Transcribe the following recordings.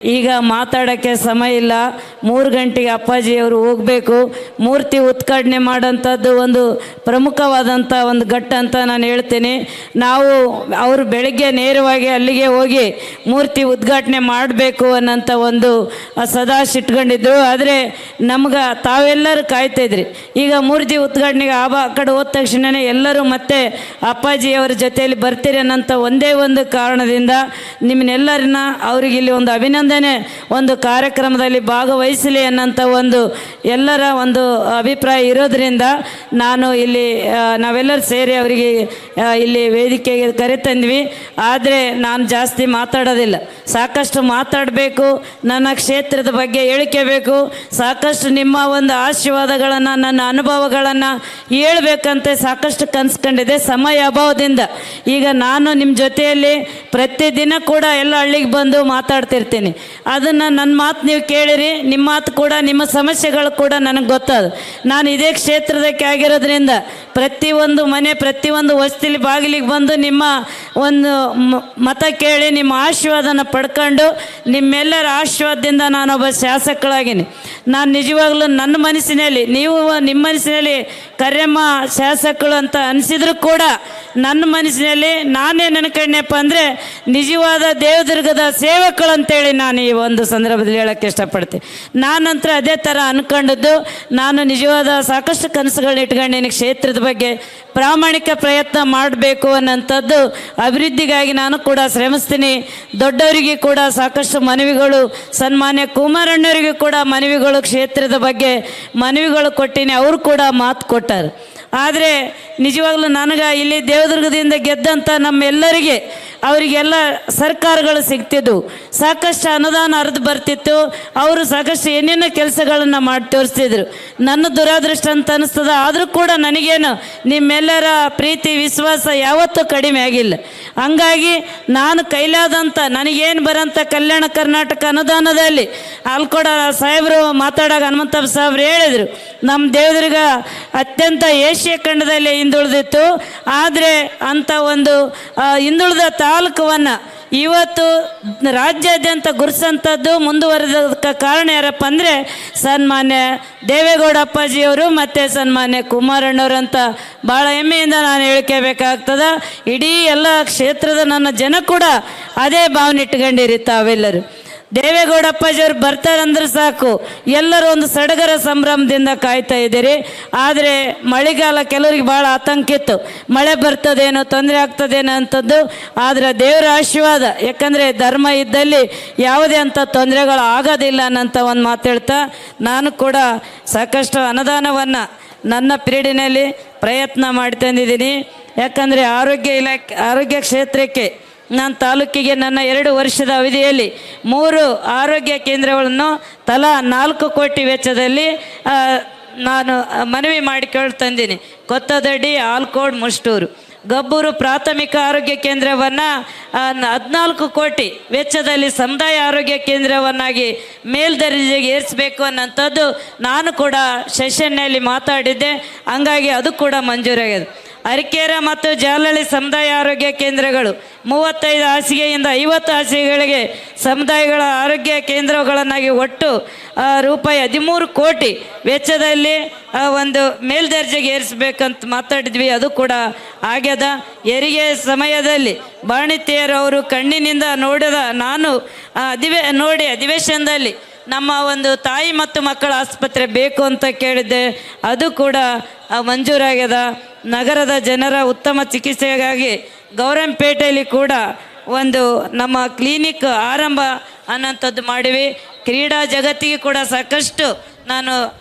ಈಗ ಮಾತಾಡೋಕ್ಕೆ ಸಮಯ ಇಲ್ಲ. 3 ಗಂಟೆಗೆ ಅಪ್ಪಾಜಿಯವರು ಹೋಗಬೇಕು. ಮೂರ್ತಿ ಉದ್ಘಾಟನೆ ಮಾಡೋಂಥದ್ದು ಒಂದು ಪ್ರಮುಖವಾದಂಥ ಒಂದು ಘಟ್ಟ ಅಂತ ನಾನು ಹೇಳ್ತೀನಿ. ನಾವು ಅವರು ಬೆಳಗ್ಗೆ ನೇರವಾಗಿ ಅಲ್ಲಿಗೆ ಹೋಗಿ ಮೂರ್ತಿ ಉದ್ಘಾಟನೆ ಮಾಡಬೇಕು ಅನ್ನೋಂಥ ಒಂದು ಸದಾ ಸಿಟ್ಕೊಂಡಿದ್ರು. ಆದರೆ ನಮ್ಗೆ ತಾವೆಲ್ಲರೂ ಕಾಯ್ತಾಯಿದ್ರಿ. ಈಗ ಮೂರ್ತಿ ಉದ್ಘಾಟನೆಗೆ ಆ ಕಡೆ ಹೋದ ತಕ್ಷಣವೇ ಎಲ್ಲರೂ ಮತ್ತೆ ಅಪ್ಪಾಜಿಯವರ ಜೊತೆಯಲ್ಲಿ ಬರ್ತೀರಿ ಅನ್ನೋಂಥ ಒಂದೇ ಒಂದು ಕಾರಣದಿಂದ ನಿಮ್ಮನ್ನೆಲ್ಲರನ್ನ ಅವ್ರಿಗೆ ಇಲ್ಲಿ ಒಂದು ಅಭಿನಂದನೆ, ಒಂದು ಕಾರ್ಯಕ್ರಮದಲ್ಲಿ ಭಾಗವಹಿಸಲಿ ಅನ್ನೋಂಥ ಒಂದು ಎಲ್ಲರ ಒಂದು ಅಭಿಪ್ರಾಯ ಇರೋದರಿಂದ ನಾನು ಇಲ್ಲಿ ನಾವೆಲ್ಲರೂ ಸೇರಿ ಅವರಿಗೆ ಇಲ್ಲಿ ವೇದಿಕೆಗೆ ಕರೆತಂದ್ವಿ. ಆದರೆ ನಾನು ಜಾಸ್ತಿ ಮಾತಾಡೋದಿಲ್ಲ. ಸಾಕಷ್ಟು ಮಾತಾಡಬೇಕು, ನನ್ನ ಕ್ಷೇತ್ರದ ಬಗ್ಗೆ ಹೇಳಿಕೆಬೇಕು, ಸಾಕಷ್ಟು ನಿಮ್ಮ ಒಂದು ಆಶೀರ್ವಾದಗಳನ್ನು, ನನ್ನ ಅನುಭವಗಳನ್ನು ಹೇಳ್ಬೇಕಂತ ಸಾಕಷ್ಟು ಕನ್ಸ್ಕೊಂಡಿದೆ. ಸಮಯ ಅಭಾವದಿಂದ ಈಗ ನಾನು ನಿಮ್ಮ ಜೊತೆಯಲ್ಲಿ ಪ್ರತಿದಿನ ಕೂಡ ಎಲ್ಲ ಹಳ್ಳಿಗೆ ಬಂದು ಮಾತಾಡ್ತಿರ್ತೀನಿ. ಅದನ್ನು ನನ್ನ ಮಾತು ನೀವು ಕೇಳಿರಿ. ನಿಮ್ಮ ಮಾತು ಕೂಡ, ನಿಮ್ಮ ಸಮಸ್ಯೆಗಳು ಕೂಡ ನನಗೆ ಗೊತ್ತದು. ನಾನು ಇದೇ ಕ್ಷೇತ್ರದಕ್ಕೆ ಆಗಿರೋದ್ರಿಂದ ಪ್ರತಿಯೊಂದು ಮನೆ, ಪ್ರತಿಯೊಂದು ವಸ್ತಿಲಿ ಬಾಗಿಲಿಗೆ ಬಂದು ನಿಮ್ಮ ಒಂದು ಮತ ಕೇಳಿ ನಿಮ್ಮ ಆಶೀರ್ವಾದನ ಪಡ್ಕೊಂಡು ನಿಮ್ಮೆಲ್ಲರ ಆಶೀರ್ವಾದದಿಂದ ನಾನೊಬ್ಬ ಶಾಸಕಳಾಗಿನಿ. ನಾನು ನಿಜವಾಗ್ಲೂ ನನ್ನ ಮನಸ್ಸಿನಲ್ಲಿ, ನೀವು ನಿಮ್ಮ ಮನಸ್ಸಿನಲ್ಲಿ ಕರ್ಯಮ್ಮ ಶಾಸಕಳು ಅಂತ ಅನಿಸಿದ್ರು ಕೂಡ ನನ್ನ ಮನಸ್ಸಿನಲ್ಲಿ ನಾನೇ ನೆನ್ಕೊಂಡಪ್ಪ ಅಂದರೆ ನಿಜವಾದ ದೇವದುರ್ಗದ ಸೇವಕಳು ಅಂತೇಳಿ ನಾನು ಈ ಒಂದು ಸಂದರ್ಭದಲ್ಲಿ ಹೇಳೋಕ್ಕೆ ಇಷ್ಟಪಡ್ತೀನಿ. ನಾನಂತರ ಅದೇ ಥರ ಅಂದ್ಕೊಂಡದ್ದು. ನಾನು ನಿಜವಾದ ಸಾಕಷ್ಟು ಕನಸುಗಳನ್ನ ಇಟ್ಕೊಂಡು ಕ್ಷೇತ್ರದ ಬಗ್ಗೆ ಪ್ರಾಮಾಣಿಕ ಪ್ರಯತ್ನ ಮಾಡಬೇಕು ಅನ್ನೋಂಥದ್ದು, ಅಭಿವೃದ್ಧಿಗಾಗಿ ನಾನು ಕೂಡ ಶ್ರಮಿಸ್ತೀನಿ. ದೊಡ್ಡವರಿಗೆ ಕೂಡ ಸಾಕಷ್ಟು ಮನವಿಗಳು, ಸನ್ಮಾನ್ಯ ಕುಮಾರಣ್ಣವರಿಗೂ ಕೂಡ ಮನವಿಗಳು, ಕ್ಷೇತ್ರದ ಬಗ್ಗೆ ಮನವಿಗಳು ಕೊಟ್ಟಿನಿ. ಅವರು ಕೂಡ ಮಾತು ಕೊಟ್ಟರು. ಆದರೆ ನಿಜವಾಗ್ಲೂ ನನಗೆ ಇಲ್ಲಿ ದೇವದುರ್ಗದಿಂದ ಗೆದ್ದಂಥ ನಮ್ಮೆಲ್ಲರಿಗೆ ಅವರಿಗೆಲ್ಲ ಸರ್ಕಾರಗಳು ಸಿಗ್ತಿದ್ವು, ಸಾಕಷ್ಟು ಅನುದಾನ ಹರಿದು ಬರ್ತಿತ್ತು. ಅವರು ಸಾಕಷ್ಟು ಏನೇನೋ ಕೆಲಸಗಳನ್ನು ಮಾಡಿ ತೋರಿಸ್ತಿದ್ರು. ನನ್ನ ದುರಾದೃಷ್ಟ ಅಂತ ಅನ್ನಿಸ್ತದ. ಆದರೂ ಕೂಡ ನನಗೇನು ನಿಮ್ಮೆಲ್ಲರ ಪ್ರೀತಿ ವಿಶ್ವಾಸ ಯಾವತ್ತೂ ಕಡಿಮೆ ಆಗಿಲ್ಲ. ಹಂಗಾಗಿ ನಾನು ಕೈಲಾದಂಥ ನನಗೇನು ಬರೋಂಥ ಕಲ್ಯಾಣ ಕರ್ನಾಟಕ ಅನುದಾನದಲ್ಲಿ ಅಲ್ಕೊಡ ಸಾಹೇಬರು ಮಾತಾಡೋಕೆ ಹನುಮಂತಪ್ಪ ಸಾಹೇಬ್ರು ಹೇಳಿದರು, ನಮ್ಮ ದೇವದುರ್ಗ ಅತ್ಯಂತ ಏಷ್ಯಾ ಖಂಡದಲ್ಲಿ ಹಿಂದುಳಿದಿತ್ತು. ಆದರೆ ಅಂಥ ಒಂದು ಹಿಂದುಳಿದ ತಾಲೂಕವನ್ನು ಇವತ್ತು ರಾಜ್ಯಾದ್ಯಂತ ಗುರುಸಂಥದ್ದು ಮುಂದುವರೆದಕ್ಕೆ ಕಾರಣ ಯಾರಪ್ಪ ಅಂದರೆ ಸನ್ಮಾನ್ಯ ದೇವೇಗೌಡ ಅಪ್ಪಾಜಿಯವರು ಮತ್ತು ಸನ್ಮಾನ್ಯ ಕುಮಾರಣ್ಣವರು ಅಂತ ಭಾಳ ಹೆಮ್ಮೆಯಿಂದ ನಾನು ಹೇಳ್ಕೋಬೇಕಾಗ್ತದೆ. ಇಡೀ ಎಲ್ಲ ಕ್ಷೇತ್ರದ ನನ್ನ ಜನ ಕೂಡ ಅದೇ ಭಾವನೆ ಇಟ್ಕೊಂಡಿರಿ. ತಾವೆಲ್ಲರೂ ದೇವೇಗೌಡ ಅಪ್ಪಾಜಿಯವರು ಬರ್ತಾರಂದ್ರೆ ಸಾಕು ಎಲ್ಲರೂ ಒಂದು ಸಡಗರ ಸಂಭ್ರಮದಿಂದ ಕಾಯ್ತಾ ಇದ್ದೀರಿ. ಆದರೆ ಮಳೆಗಾಲ ಕೆಲವರಿಗೆ ಭಾಳ ಆತಂಕ ಇತ್ತು, ಮಳೆ ಬರ್ತದೇನೋ, ತೊಂದರೆ ಆಗ್ತದೇನೋ ಅಂಥದ್ದು. ಆದರೆ ದೇವರ ಆಶೀರ್ವಾದ, ಯಾಕಂದರೆ ಧರ್ಮ ಇದ್ದಲ್ಲಿ ಯಾವುದೇ ಅಂಥ ತೊಂದರೆಗಳು ಆಗೋದಿಲ್ಲ ಅನ್ನೋಂಥ ಒಂದು ಮಾತು ಹೇಳ್ತಾ ನಾನು ಕೂಡ ಸಾಕಷ್ಟು ಅನುದಾನವನ್ನು ನನ್ನ ಪಿರಿಯಡಿನಲ್ಲಿ ಪ್ರಯತ್ನ ಮಾಡಿ ತಂದಿದ್ದೀನಿ. ಯಾಕಂದರೆ ಆರೋಗ್ಯ ಕ್ಷೇತ್ರಕ್ಕೆ ನಾನು ತಾಲೂಕಿಗೆ ನನ್ನ 2 ವರ್ಷದ ಅವಧಿಯಲ್ಲಿ 3 ಆರೋಗ್ಯ ಕೇಂದ್ರಗಳನ್ನು ತಲಾ 4 ಕೋಟಿ ವೆಚ್ಚದಲ್ಲಿ ನಾನು ಮನವಿ ಮಾಡಿಕೊಂಡು ತಂದೀನಿ. ಕೊತ್ತದಡ್ಡಿ, ಆಲ್ಕೋಡ್, ಮುಷ್ಟೂರು, ಗಬ್ಬೂರು ಪ್ರಾಥಮಿಕ ಆರೋಗ್ಯ ಕೇಂದ್ರವನ್ನು 14 ಕೋಟಿ ವೆಚ್ಚದಲ್ಲಿ ಸಮುದಾಯ ಆರೋಗ್ಯ ಕೇಂದ್ರವನ್ನಾಗಿ ಮೇಲ್ದರ್ಜೆಗೆ ಏರಿಸಬೇಕು ಅನ್ನೋಂಥದ್ದು ನಾನು ಕೂಡ ಸೆಷನ್ನಲ್ಲಿ ಮಾತಾಡಿದ್ದೆ. ಹಂಗಾಗಿ ಅದು ಕೂಡ ಮಂಜೂರಾಗಿದೆ. ಅರಕೇರ ಮತ್ತು ಜಾಲಹಳ್ಳಿ ಸಮುದಾಯ ಆರೋಗ್ಯ ಕೇಂದ್ರಗಳು 35 ಹಾಸಿಗೆಯಿಂದ 50 ಹಾಸಿಗೆಗಳಿಗೆ ಸಮುದಾಯಗಳ ಆರೋಗ್ಯ ಕೇಂದ್ರಗಳನ್ನಾಗಿ ಒಟ್ಟು ರೂಪಾಯಿ 13 ಕೋಟಿ ವೆಚ್ಚದಲ್ಲಿ ಒಂದು ಮೇಲ್ದರ್ಜೆಗೆ ಏರಿಸಬೇಕಂತ ಮಾತಾಡಿದ್ವಿ. ಅದು ಕೂಡ ಆಗ್ಯದ. ಹೆರಿಗೆ ಸಮಯದಲ್ಲಿ ಬಾಣಿತಿಯರವರು ಕಣ್ಣಿನಿಂದ ನೋಡಿದ ನಾನು ಅಧಿವೇಶನದಲ್ಲಿ ನಮ್ಮ ಒಂದು ತಾಯಿ ಮತ್ತು ಮಕ್ಕಳ ಆಸ್ಪತ್ರೆ ಬೇಕು ಅಂತ ಕೇಳಿದ್ದೆ. ಅದು ಕೂಡ ಮಂಜೂರಾಗ್ಯದ. ನಗರದ ಜನರ ಉತ್ತಮ ಚಿಕಿತ್ಸೆಗಾಗಿ ಗೌರಂಪೇಟೆಯಲ್ಲಿ ಕೂಡ ಒಂದು ನಮ್ಮ ಕ್ಲಿನಿಕ್ ಆರಂಭ ಅನ್ನೋಂಥದ್ದು ಮಾಡಿವಿ. ಕ್ರೀಡಾ ಜಗತ್ತಿಗೆ ಕೂಡ ಸಾಕಷ್ಟು ನಾನು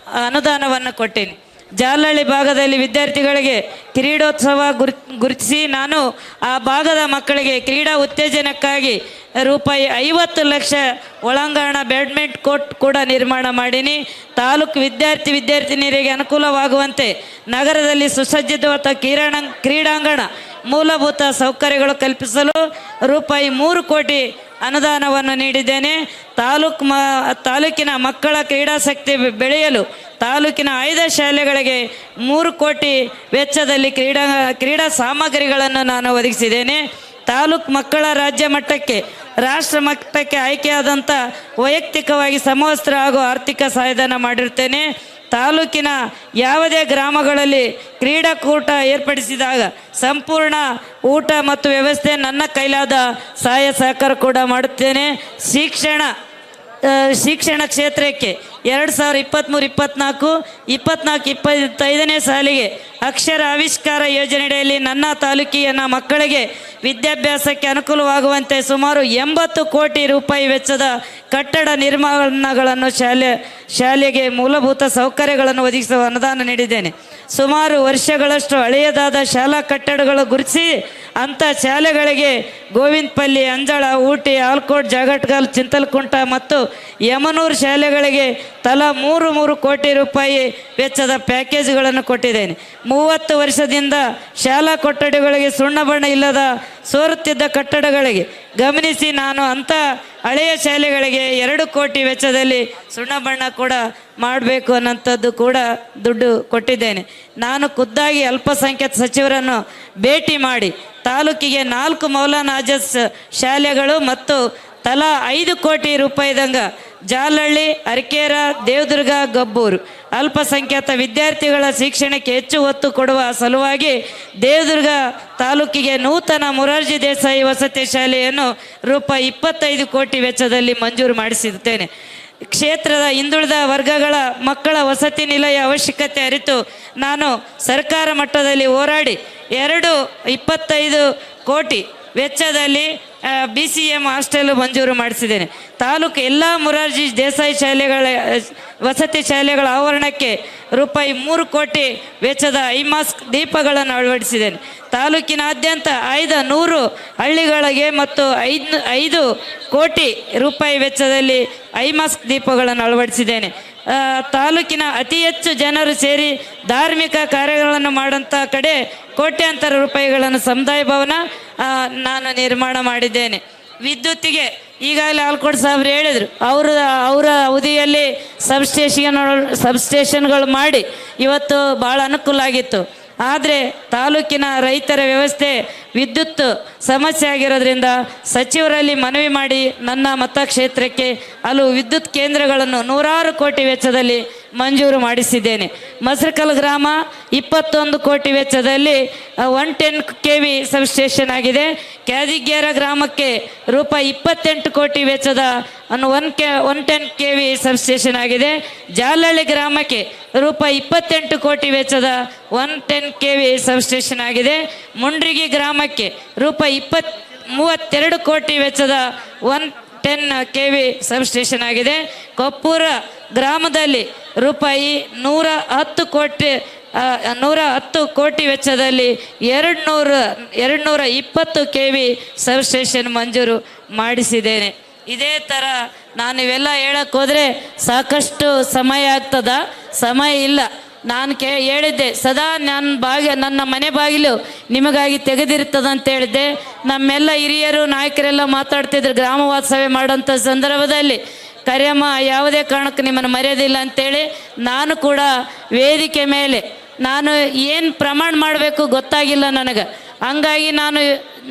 ಅನುದಾನವನ್ನು ಕೊಟ್ಟೀನಿ. ಜಾಲಹಳ್ಳಿ ಭಾಗದಲ್ಲಿ ವಿದ್ಯಾರ್ಥಿಗಳಿಗೆ ಕ್ರೀಡೋತ್ಸವ ಗುರುತಿಸಿ ನಾನು ಆ ಭಾಗದ ಮಕ್ಕಳಿಗೆ ಕ್ರೀಡಾ ಉತ್ತೇಜನಕ್ಕಾಗಿ ರೂಪಾಯಿ 50 ಲಕ್ಷ ಒಳಾಂಗಣ ಬ್ಯಾಡ್ಮಿಂಟನ್ ಕೋರ್ಟ್ ಕೂಡ ನಿರ್ಮಾಣ ಮಾಡೀನಿ. ತಾಲೂಕು ವಿದ್ಯಾರ್ಥಿನಿಯರಿಗೆ ಅನುಕೂಲವಾಗುವಂತೆ ನಗರದಲ್ಲಿ ಸುಸಜ್ಜಿತ ಕ್ರೀಡಾಂಗಣ ಮೂಲಭೂತ ಸೌಕರ್ಯಗಳು ಕಲ್ಪಿಸಲು ರೂಪಾಯಿ 3 ಕೋಟಿ ಅನುದಾನವನ್ನು ನೀಡಿದ್ದೇನೆ. ತಾಲೂಕಿನ ಮಕ್ಕಳ ಕ್ರೀಡಾಸಕ್ತಿ ಬೆಳೆಯಲು ತಾಲೂಕಿನ 5 ಶಾಲೆಗಳಿಗೆ 3 ಕೋಟಿ ವೆಚ್ಚದಲ್ಲಿ ಕ್ರೀಡಾ ಸಾಮಗ್ರಿಗಳನ್ನು ನಾನು ಒದಗಿಸಿದ್ದೇನೆ. ತಾಲೂಕು ಮಕ್ಕಳ ರಾಜ್ಯ ಮಟ್ಟಕ್ಕೆ ರಾಷ್ಟ್ರ ಮಟ್ಟಕ್ಕೆ ಆಯ್ಕೆಯಾದಂಥ ವೈಯಕ್ತಿಕವಾಗಿ ಸಮವಸ್ತ್ರ ಹಾಗೂ ಆರ್ಥಿಕ ಸಹಾಯಧನ ಮಾಡಿರ್ತೇನೆ. ತಾಲೂಕಿನ ಯಾವುದೇ ಗ್ರಾಮಗಳಲ್ಲಿ ಕ್ರೀಡಾಕೂಟ ಏರ್ಪಡಿಸಿದಾಗ ಸಂಪೂರ್ಣ ಊಟ ಮತ್ತು ವ್ಯವಸ್ಥೆ ನನ್ನ ಕೈಲಾದ ಸಹಾಯ ಸಹಕಾರ ಕೂಡ ಮಾಡುತ್ತೇನೆ. ಶಿಕ್ಷಣ ಕ್ಷೇತ್ರಕ್ಕೆ 2023-24 24-25ನೇ ಸಾಲಿಗೆ ಅಕ್ಷರ ಆವಿಷ್ಕಾರ ಯೋಜನೆಯಡಿಯಲ್ಲಿ ನನ್ನ ತಾಲೂಕಿನ ಮಕ್ಕಳಿಗೆ ವಿದ್ಯಾಭ್ಯಾಸಕ್ಕೆ ಅನುಕೂಲವಾಗುವಂತೆ ಸುಮಾರು 80 ಕೋಟಿ ರೂಪಾಯಿ ವೆಚ್ಚದ ಕಟ್ಟಡ ನಿರ್ಮಾಣಗಳನ್ನು ಶಾಲೆಗೆ ಮೂಲಭೂತ ಸೌಕರ್ಯಗಳನ್ನು ಒದಗಿಸುವ ಅನುದಾನ ನೀಡಿದ್ದೇನೆ. ಸುಮಾರು ವರ್ಷಗಳಷ್ಟು ಹಳೆಯದಾದ ಶಾಲಾ ಕಟ್ಟಡಗಳು ಗುರುತಿಸಿ ಅಂಥ ಶಾಲೆಗಳಿಗೆ ಗೋವಿಂದಪಲ್ಲಿ, ಅಂಜಳ, ಊಟಿ, ಆಲ್ಕೋಟ್, ಜಾಗಟ್ಗಾಲ್, ಚಿಂತಲಕುಂಟ ಮತ್ತು ಯಮನೂರು ಶಾಲೆಗಳಿಗೆ ತಲಾ 3 ಕೋಟಿ ರೂಪಾಯಿ ವೆಚ್ಚದ ಪ್ಯಾಕೇಜ್ಗಳನ್ನು ಕೊಟ್ಟಿದ್ದೇನೆ. 30 ವರ್ಷದಿಂದ ಶಾಲಾ ಕೊಠಡಿಗಳಿಗೆ ಸುಣ್ಣ ಬಣ್ಣ ಇಲ್ಲದ ಸೋರುತ್ತಿದ್ದ ಕಟ್ಟಡಗಳಿಗೆ ಗಮನಿಸಿ ನಾನು ಅಂಥ ಹಳೆಯ ಶಾಲೆಗಳಿಗೆ 2 ಕೋಟಿ ವೆಚ್ಚದಲ್ಲಿ ಸುಣ್ಣ ಬಣ್ಣ ಕೂಡ ಮಾಡಬೇಕು ಅನ್ನೋಂಥದ್ದು ಕೂಡ ದುಡ್ಡು ಕೊಟ್ಟಿದ್ದೇನೆ. ನಾನು ಖುದ್ದಾಗಿ ಅಲ್ಪಸಂಖ್ಯಾತ ಸಚಿವರನ್ನು ಭೇಟಿ ಮಾಡಿ ತಾಲೂಕಿಗೆ 4 ಮೌಲಾನಾ ಆಜಾದ್ ಶಾಲೆಗಳು ಮತ್ತು ತಲಾ 5 ಕೋಟಿ ರೂಪಾಯಿದಂಗ ಜಾಲಹಳ್ಳಿ, ಅರಕೇರ, ದೇವದುರ್ಗ, ಗಬ್ಬೂರು ಅಲ್ಪಸಂಖ್ಯಾತ ವಿದ್ಯಾರ್ಥಿಗಳ ಶಿಕ್ಷಣಕ್ಕೆ ಹೆಚ್ಚು ಒತ್ತು ಕೊಡುವ ಸಲುವಾಗಿ ದೇವದುರ್ಗ ತಾಲೂಕಿಗೆ ನೂತನ ಮೊರಾರ್ಜಿ ದೇಸಾಯಿ ವಸತಿ ಶಾಲೆಯನ್ನು ರೂಪಾಯಿ 25 ಕೋಟಿ ವೆಚ್ಚದಲ್ಲಿ ಮಂಜೂರು ಮಾಡಿಸಿರುತ್ತೇನೆ. ಕ್ಷೇತ್ರದ ಹಿಂದುಳಿದ ವರ್ಗಗಳ ಮಕ್ಕಳ ವಸತಿ ನಿಲಯ ಅವಶ್ಯಕತೆ ಅರಿತು ನಾನು ಸರ್ಕಾರ ಮಟ್ಟದಲ್ಲಿ ಹೋರಾಡಿ 25 ಕೋಟಿ ವೆಚ್ಚದಲ್ಲಿ BCM ಹಾಸ್ಟೆಲ್ ಮಂಜೂರು ಮಾಡಿಸಿದ್ದೇನೆ. ತಾಲೂಕು ಎಲ್ಲ ಮೊರಾರ್ಜಿ ದೇಸಾಯಿ ಶಾಲೆಗಳ ವಸತಿ ಶಾಲೆಗಳ ಆವರಣಕ್ಕೆ ರೂಪಾಯಿ 3 ಕೋಟಿ ವೆಚ್ಚದ ಐಮಾಸ್ಕ್ ದೀಪಗಳನ್ನು ಅಳವಡಿಸಿದ್ದೇನೆ. ತಾಲೂಕಿನಾದ್ಯಂತ 100 ಹಳ್ಳಿಗಳಿಗೆ ಮತ್ತು 5 ಕೋಟಿ ರೂಪಾಯಿ ವೆಚ್ಚದಲ್ಲಿ ಐಮಾಸ್ಕ್ ದೀಪಗಳನ್ನು ಅಳವಡಿಸಿದ್ದೇನೆ. ತಾಲೂಕಿನ ಅತಿ ಹೆಚ್ಚು ಜನರು ಸೇರಿ ಧಾರ್ಮಿಕ ಕಾರ್ಯಗಳನ್ನು ಮಾಡೋಂಥ ಕಡೆ ಕೋಟ್ಯಾಂತರ ರೂಪಾಯಿಗಳನ್ನು ಸಮುದಾಯ ಭವನ ನಾನು ನಿರ್ಮಾಣ ಮಾಡಿದ್ದೇನೆ. ವಿದ್ಯುತ್ತಿಗೆ ಈಗಾಗಲೇ ಆಲ್ಕೋಟ್ ಸಾಹೇಬ್ರು ಹೇಳಿದರು, ಅವರ ಅವಧಿಯಲ್ಲಿ ಸಬ್ಸ್ಟೇಷನ್ಗಳು ಮಾಡಿ ಇವತ್ತು ಭಾಳ ಅನುಕೂಲ ಆಗಿತ್ತು. ಆದರೆ ತಾಲೂಕಿನ ರೈತರ ವ್ಯವಸ್ಥೆ ವಿದ್ಯುತ್ ಸಮಸ್ಯೆ ಆಗಿರೋದ್ರಿಂದ ಸಚಿವರಲ್ಲಿ ಮನವಿ ಮಾಡಿ ನನ್ನ ಮತಕ್ಷೇತ್ರಕ್ಕೆ ಹಲವು ವಿದ್ಯುತ್ ಕೇಂದ್ರಗಳನ್ನು 100 ಕೋಟಿ ವೆಚ್ಚದಲ್ಲಿ ಮಂಜೂರು ಮಾಡಿಸಿದ್ದೇನೆ. ಮಸರಕಲ್ ಗ್ರಾಮ 21 ಕೋಟಿ ವೆಚ್ಚದಲ್ಲಿ 110 KV ಸಬ್ಸ್ಟೇಷನ್ ಆಗಿದೆ. ಕ್ಯಾದಿಗೇರ ಗ್ರಾಮಕ್ಕೆ ರೂಪಾಯಿ 28 ಕೋಟಿ ವೆಚ್ಚದ 110 KV ಸಬ್ಸ್ಟೇಷನ್ ಆಗಿದೆ. ಜಾಲಹಳ್ಳಿ ಗ್ರಾಮಕ್ಕೆ ರೂಪಾಯಿ 28 ಕೋಟಿ ವೆಚ್ಚದ 110 KV ಸಬ್ಸ್ಟೇಷನ್ ಆಗಿದೆ. ಮುಂಡ್ರಿಗಿ ಗ್ರಾಮಕ್ಕೆ ರೂಪಾಯಿ 32 ಕೋಟಿ ವೆಚ್ಚದ 110 KV ಸಬ್ಸ್ಟೇಷನ್ ಆಗಿದೆ. ಕೊಪ್ಪೂರ ಗ್ರಾಮದಲ್ಲಿ ರೂಪಾಯಿ 110 ಕೋಟಿ ವೆಚ್ಚದಲ್ಲಿ 220 KV ಸಬ್ಸ್ಟೇಷನ್ ಮಂಜೂರು ಮಾಡಿಸಿದ್ದೇನೆ. ಇದೇ ಥರ ನಾನು ಇವೆಲ್ಲ ಹೇಳಕ್ಕೆ ಹೋದರೆ ಸಾಕಷ್ಟು ಸಮಯ ಆಗ್ತದ, ಸಮಯ ಇಲ್ಲ. ನಾನು ಹೇಳಿದ್ದೆ ಸದಾ ನನ್ನ ಮನೆ ಬಾಗಿಲು ನಿಮಗಾಗಿ ತೆಗೆದಿರ್ತದಂತ ಹೇಳಿದ್ದೆ. ನಮ್ಮೆಲ್ಲ ಹಿರಿಯರು ನಾಯಕರೆಲ್ಲ ಮಾತಾಡ್ತಿದ್ರು ಗ್ರಾಮ ವಾಸ್ತವ್ಯ ಮಾಡೋಂಥ ಸಂದರ್ಭದಲ್ಲಿ, ಕರಿಯಮ್ಮ ಯಾವುದೇ ಕಾರಣಕ್ಕೆ ನಿಮ್ಮನ್ನು ಮರೆಯೋದಿಲ್ಲ ಅಂತೇಳಿ ನಾನು ಕೂಡ ವೇದಿಕೆ ಮೇಲೆ ನಾನು ಏನು ಪ್ರಮಾಣ ಮಾಡಬೇಕು ಗೊತ್ತಾಗಿಲ್ಲ ನನಗೆ. ಹಂಗಾಗಿ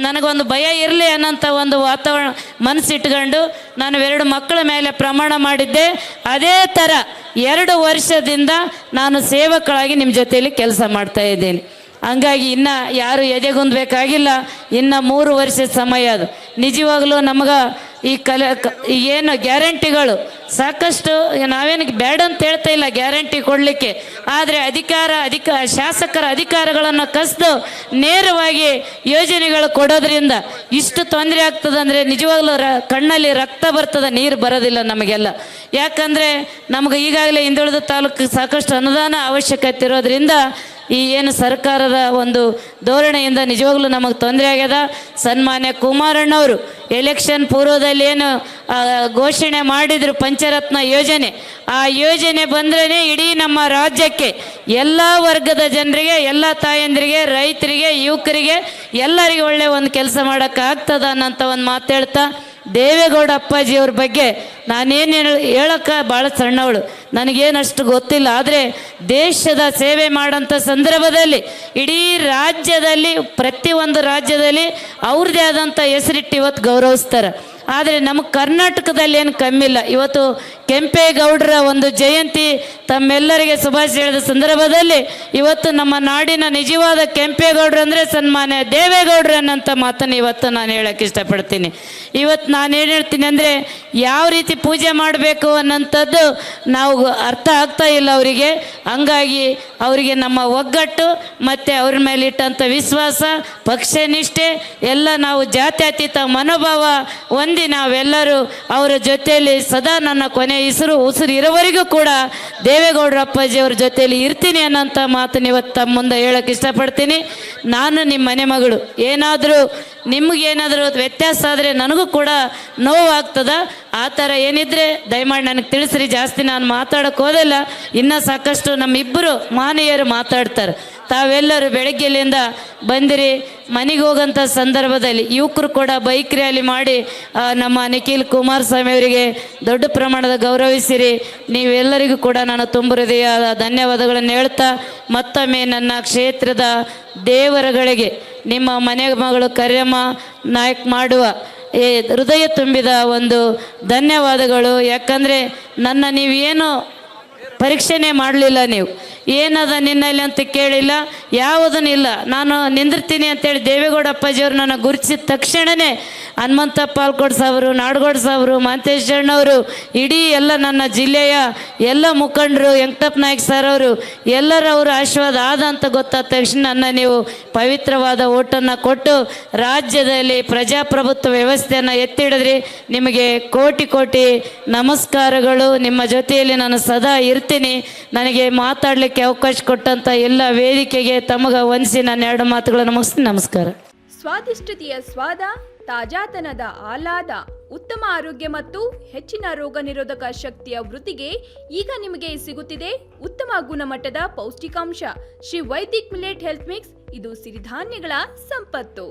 ನನಗೊಂದು ಭಯ ಇರಲಿ ಅನ್ನೋಂಥ ಒಂದು ವಾತಾವರಣ ಮನಸ್ಸಿಟ್ಕೊಂಡು ನಾನು 2 ಮಕ್ಕಳ ಮೇಲೆ ಪ್ರಮಾಣ ಮಾಡಿದ್ದೆ. ಅದೇ ಥರ 2 ವರ್ಷದಿಂದ ನಾನು ಸೇವಕಳಾಗಿ ನಿಮ್ಮ ಜೊತೆಯಲ್ಲಿ ಕೆಲಸ ಮಾಡ್ತಾ ಇದ್ದೇನೆ. ಹಂಗಾಗಿ ಇನ್ನು ಯಾರು ಎದೆಗುಂದಬೇಕಾಗಿಲ್ಲ. ಇನ್ನು 3 ವರ್ಷದ ಸಮಯ ಅದು. ನಿಜವಾಗ್ಲೂ ನಮಗೆ ಈ ಏನು ಗ್ಯಾರಂಟಿಗಳು ಸಾಕಷ್ಟು, ನಾವೇನು ಬೇಡ ಅಂತ ಹೇಳ್ತಾ ಇಲ್ಲ ಗ್ಯಾರಂಟಿ ಕೊಡಲಿಕ್ಕೆ, ಆದರೆ ಶಾಸಕರ ಅಧಿಕಾರಗಳನ್ನು ಕಸಿದು ನೇರವಾಗಿ ಯೋಜನೆಗಳು ಕೊಡೋದ್ರಿಂದ ಇಷ್ಟು ತೊಂದರೆ ಆಗ್ತದಂದರೆ ನಿಜವಾಗ್ಲೂ ಕಣ್ಣಲ್ಲಿ ರಕ್ತ ಬರ್ತದೆ, ನೀರು ಬರೋದಿಲ್ಲ ನಮಗೆಲ್ಲ. ಯಾಕಂದರೆ ನಮಗೆ ಈಗಾಗಲೇ ಹಿಂದುಳಿದ ತಾಲೂಕಿಗೆ ಸಾಕಷ್ಟು ಅನುದಾನ ಅವಶ್ಯಕತೆ ಇರೋದ್ರಿಂದ ಈ ಏನು ಸರ್ಕಾರದ ಒಂದು ಧೋರಣೆಯಿಂದ ನಿಜವಾಗ್ಲೂ ನಮಗೆ ತೊಂದರೆ ಆಗ್ಯದ. ಸನ್ಮಾನ್ಯ ಕುಮಾರಣ್ಣವರು ಎಲೆಕ್ಷನ್ ಪೂರ್ವದಲ್ಲಿ ಏನು ಘೋಷಣೆ ಮಾಡಿದರು ಪಂಚರತ್ನ ಯೋಜನೆ, ಆ ಯೋಜನೆ ಬಂದ್ರೇ ಇಡೀ ನಮ್ಮ ರಾಜ್ಯಕ್ಕೆ ಎಲ್ಲ ವರ್ಗದ ಜನರಿಗೆ, ಎಲ್ಲ ತಾಯಂದಿರಿಗೆ, ರೈತರಿಗೆ, ಯುವಕರಿಗೆ ಎಲ್ಲರಿಗೆ ಒಳ್ಳೆ ಒಂದು ಕೆಲಸ ಮಾಡೋಕ್ಕಾಗ್ತದ ಅನ್ನೋಂಥ ಒಂದು ಮಾತು ಹೇಳ್ತಾ, ದೇವೇಗೌಡ ಅಪ್ಪಾಜಿಯವ್ರ ಬಗ್ಗೆ ನಾನೇನು ಹೇಳೋಕ್ಕೆ ಭಾಳ ಸಣ್ಣವಳು, ನನಗೇನಷ್ಟು ಗೊತ್ತಿಲ್ಲ. ಆದರೆ ದೇಶದ ಸೇವೆ ಮಾಡೋಂಥ ಸಂದರ್ಭದಲ್ಲಿ ಇಡೀ ರಾಜ್ಯದಲ್ಲಿ ಪ್ರತಿಯೊಂದು ರಾಜ್ಯದಲ್ಲಿ ಅವ್ರದ್ದೇ ಆದಂಥ ಹೆಸರಿಟ್ಟು ಇವತ್ತು ಗೌರವಿಸ್ತಾರೆ. ಆದರೆ ನಮ್ಮ ಕರ್ನಾಟಕದಲ್ಲಿ ಏನು ಕಮ್ಮಿಲ್ಲ. ಇವತ್ತು ಕೆಂಪೇಗೌಡರ ಒಂದು ಜಯಂತಿ ತಮ್ಮೆಲ್ಲರಿಗೆ ಶುಭಾಶಯ ಹೇಳಿದ ಸಂದರ್ಭದಲ್ಲಿ ಇವತ್ತು ನಮ್ಮ ನಾಡಿನ ನಿಜವಾದ ಕೆಂಪೇಗೌಡರು ಅಂದರೆ ಸನ್ಮಾನ್ಯ ದೇವೇಗೌಡರು ಅನ್ನೋಂಥ ಮಾತನ್ನು ಇವತ್ತು ನಾನು ಹೇಳೋಕ್ಕೆ ಇಷ್ಟಪಡ್ತೀನಿ. ಇವತ್ತು ನಾನು ಏನು ಹೇಳ್ತೀನಿ ಅಂದರೆ ಯಾವ ರೀತಿ ಪೂಜೆ ಮಾಡಬೇಕು ಅನ್ನೋಂಥದ್ದು ನಾವು ಅರ್ಥ ಆಗ್ತಾ ಇಲ್ಲ ಅವರಿಗೆ. ಹಂಗಾಗಿ ಅವರಿಗೆ ನಮ್ಮ ಒಗ್ಗಟ್ಟು ಮತ್ತು ಅವ್ರ ಮೇಲೆ ಇಟ್ಟಂಥ ವಿಶ್ವಾಸ, ಪಕ್ಷ ನಿಷ್ಠೆ ಎಲ್ಲ ನಾವು ಜಾತ್ಯತೀತ ಮನೋಭಾವ ಹೊಂದಿ ನಾವೆಲ್ಲರೂ ಅವರ ಜೊತೆಯಲ್ಲಿ ಸದಾ ನನ್ನ ಕೊನೆ ಉಸಿರು ಇರೋವರೆಗೂ ಕೂಡ ದೇವೇಗೌಡರ ಅಪ್ಪಾಜಿಯವ್ರ ಜೊತೆಯಲ್ಲಿ ಇರ್ತೀನಿ ಅನ್ನೋಂಥ ಮಾತನ್ನು ಇವತ್ತು ತಮ್ಮ ಮುಂದೆ ಹೇಳೋಕ್ಕೆ ಇಷ್ಟಪಡ್ತೀನಿ. ನಾನು ನಿಮ್ಮ ಮನೆ ಮಗಳು, ಏನಾದರೂ ನಿಮಗೇನಾದರೂ ವ್ಯತ್ಯಾಸ ಆದರೆ ನನಗೂ ಕೂಡ ನೋವಾಗ್ತದ. ಆ ಥರ ಏನಿದ್ರೆ ದಯಮಾಡಿ ನನಗೆ ತಿಳಿಸ್ರಿ. ಜಾಸ್ತಿ ನಾನು ಮಾತಾಡೋಕ್ಕೆ ಹೋದಲ್ಲ, ಇನ್ನೂ ಸಾಕಷ್ಟು ನಮ್ಮಿಬ್ಬರು ಮಹನೀಯರು ಮಾತಾಡ್ತಾರೆ. ತಾವೆಲ್ಲರೂ ಬೆಳಗ್ಗೆಲಿಂದ ಬಂದಿರಿ. ಮನೆಗೆ ಹೋಗೋಂಥ ಸಂದರ್ಭದಲ್ಲಿ ಯುವಕರು ಕೂಡ ಬೈಕ್ ರ್ಯಾಲಿ ಮಾಡಿ ನಮ್ಮ ನಿಖಿಲ್ ಕುಮಾರಸ್ವಾಮಿ ಅವರಿಗೆ ದೊಡ್ಡ ಪ್ರಮಾಣದ ಗೌರವಿಸಿರಿ. ನೀವೆಲ್ಲರಿಗೂ ಕೂಡ ನಾನು ತುಂಬ ಹೃದಯದ ಧನ್ಯವಾದಗಳನ್ನು ಹೇಳ್ತಾ ಮತ್ತೊಮ್ಮೆ ನನ್ನ ಕ್ಷೇತ್ರದ ದೇವರುಗಳಿಗೆ ನಿಮ್ಮ ಮನೆ ಮಗಳು ಕರ್ಯಮ್ಮ ನಾಯಕ್ ಮಾಡುವ ಹೃದಯ ತುಂಬಿದ ಒಂದು ಧನ್ಯವಾದಗಳು. ಯಾಕಂದರೆ ನನ್ನ ನೀವೇನು ಪರೀಕ್ಷೆನೇ ಮಾಡಲಿಲ್ಲ, ನೀವು ಏನದ ನಿನ್ನಲ್ಲಿ ಅಂತ ಕೇಳಿಲ್ಲ, ಯಾವುದೂ ಇಲ್ಲ. ನಾನು ನಿಂದಿರ್ತೀನಿ ಅಂತೇಳಿ ದೇವೇಗೌಡ ಅಪ್ಪಾಜಿಯವರು ನನ್ನ ಗುರುತಿಸಿದ ತಕ್ಷಣವೇ ಹನುಮಂತ ಪಾಲ್ಕೋಡ್ ಸಾವರು, ನಾಡಗೌಡ ಸಾವರು, ಮಾಂತೇಶಣ್ಣವರು, ಇಡೀ ಎಲ್ಲ ನನ್ನ ಜಿಲ್ಲೆಯ ಎಲ್ಲ ಮುಖಂಡರು, ವೆಂಕಟಪ್ಪ ನಾಯ್ಕ ಸರ್ ಅವರು ಎಲ್ಲರವರು ಆಶೀರ್ವಾದ ಆದ ಅಂತ ಗೊತ್ತಾದ ತಕ್ಷಣ ನನ್ನ ನೀವು ಪವಿತ್ರವಾದ ಓಟನ್ನು ಕೊಟ್ಟು ರಾಜ್ಯದಲ್ಲಿ ಪ್ರಜಾಪ್ರಭುತ್ವ ವ್ಯವಸ್ಥೆಯನ್ನು ಎತ್ತಿಡಿದ್ರಿ. ನಿಮಗೆ ಕೋಟಿ ಕೋಟಿ ನಮಸ್ಕಾರಗಳು. ನಿಮ್ಮ ಜೊತೆಯಲ್ಲಿ ನಾನು ಸದಾ ಇರ್ತೀನಿ. ನನಗೆ ಮಾತಾಡಲಿಕ್ಕೆ ಅವಕಾಶ ಕೊಟ್ಟಂಥ ಎಲ್ಲ ವೇದಿಕೆಗೆ ತಮಗೆ ವಂದಿಸಿ ನಾನು ಎರಡು ಮಾತುಗಳನ್ನು ಮುಗಿಸ್ತೀನಿ. ನಮಸ್ಕಾರ. ಸ್ವಾದಿಷ್ಟತೆಯ ಸ್ವಾದ, ತಾಜಾತನದ ಆಹ್ಲಾದ, ಉತ್ತಮ ಆರೋಗ್ಯ ಮತ್ತು ಹೆಚ್ಚಿನ ರೋಗ ನಿರೋಧಕ ಶಕ್ತಿಯ ವೃದ್ಧಿಗೆ ಈಗ ನಿಮಗೆ ಸಿಗುತ್ತಿದೆ ಉತ್ತಮ ಗುಣಮಟ್ಟದ ಪೌಷ್ಟಿಕಾಂಶ Shri Vaidik millet health mix. ಇದು ಸಿರಿಧಾನ್ಯಗಳ ಸಂಪತ್ತು.